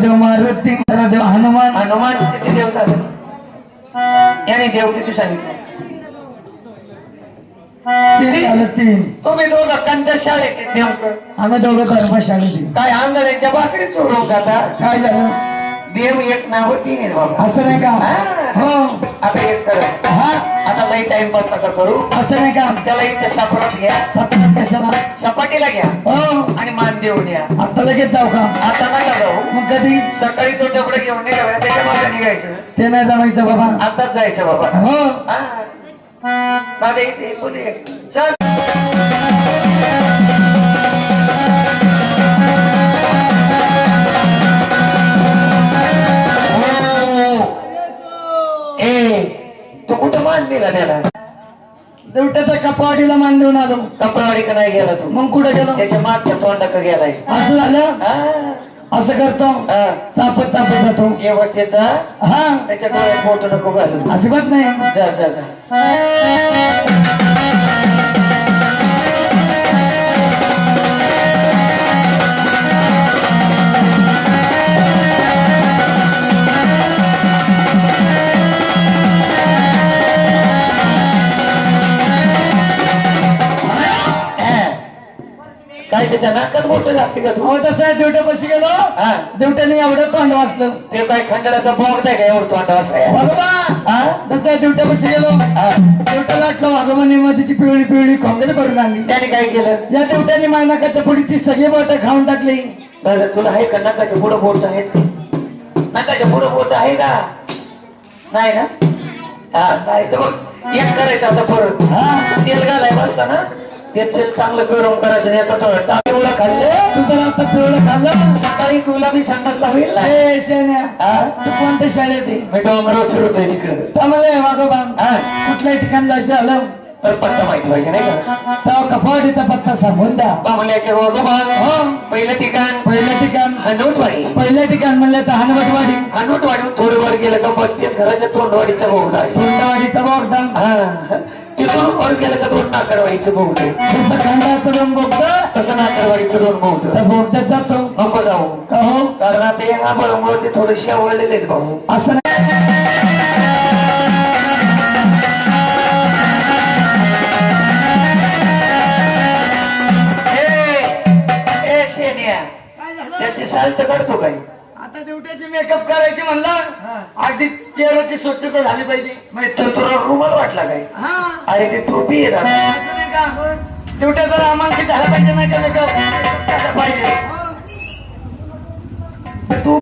देव मारुती देव हनुमान हनुमान किती देव झाले याने देव किती सांगितलं तीन तुम्ही दोघं कोणत्या शाळेत आहेत नेमकं आम्ही दोघं धर्मशाळेत काय आंधळ्यांच्या भाकरी चोरून खाता काय झालं देव एक नाव तीन आहे बाबा असं नाही का हो आता एक कर हा आता लई टाइमपास नका करू असं नाही का त्याला इथे सापडत घ्या सपनात कशाला सपाटीला घ्या हो आणि मान देऊन या आता लगेच जाऊ का आता नका जाऊ मग कधी सकाळी तो डबडं घेऊन निघाला त्याच्या मागे निघायचं ते नाही जमायचं बाबा आताच जायचं बाबा हो दादा इथे बोलूया चल तू कुठं मान दिला त्याला देवट्याच्या कपाडीला मान देऊन आलो कपरावाडी का नाही गेला तू मग कुठे गेलो त्याच्या मागच्या तोंडाक गेलाय असं झालं हा. असं करतो हा. तापत तापत जातो व्यवस्थेचा हा त्याच्या डोळ्यात बोट नको घालू अजिबात नाही जा जा जा काय त्याच्या नाकात बोट घातली का तू हो तसं आहे देवट्यापाशी गेलो हा. देवट्याने एवढं तोंड वाचलं ते काय खंडराचा बॉग नाही का एवढं तोंड असाय भगवा हा तसं आहे देवट्यापाशी गेलो देवट्याला वाटलं वाघोबाने मधीची पिवळी पिवळी खोंगड करून आणली त्याने काय केलं या देवट्याने माझ्या नाकाच्या पुढीची सगळी बोट खाऊन टाकली बरं तुला आहे का नकाच्या पुढं बोट आहेत नकाच्या पुढं बोट आहे का नाही ना हा नाही तर मग एक करायचं आता परत हा तेल घालाय बसता ना ते तेल चांगलं गरम करायचं आणि याचा थोडा टाकूला खाल्लं तू तर आता पिवळं खाल्लं सकाळी गुलाबी संडासला होईल ना ए शेण्या तू कोणत्या शाळेत आहे मी डोंगरावर फिरतोय तिकडे त्यामध्ये वाघोबा हा कुठल्याही ठिकाण जायचं आलं तर पत्ता माहिती पाहिजे नाही का तेव्हा कपाडीचा पत्ता सांगून द्या बाहुल्याचे रोगोबाग हो पहिलं ठिकाण पहिलं ठिकाण हनोटवाडी पहिलं ठिकाण म्हणलं तर हनुमतवाडी हनोटवाडी थोडं वर गेलं का 32 घराच्या तोंडवाडीचा बोगदा आहे तोंडवाडीचा बोगदा हा तिथून वर गेलं का 2 नाकरवाडीचं बोगद आहे जसं खंडाचं दोन बोगदा तसं नाकरवाडीचं 2 बोगद त्या बोगद्यात जातो नको जाऊ का हो कारण आता या बळमुळे ते थोडे शेवळलेले आहेत भाऊ असं नाही ए शेनिया त्याची साल्ट काढतो काय आता देवट्याची मेकअप करायची म्हणलं अगदी चेहऱ्याची स्वच्छता झाली पाहिजे मग तो तुला रुमाल वाटला काय हा अरे ते टोपी आहे ना असं नाही का देवट्याचा नामांकित झाला पाहिजे नाही का मेकअप पाहिजे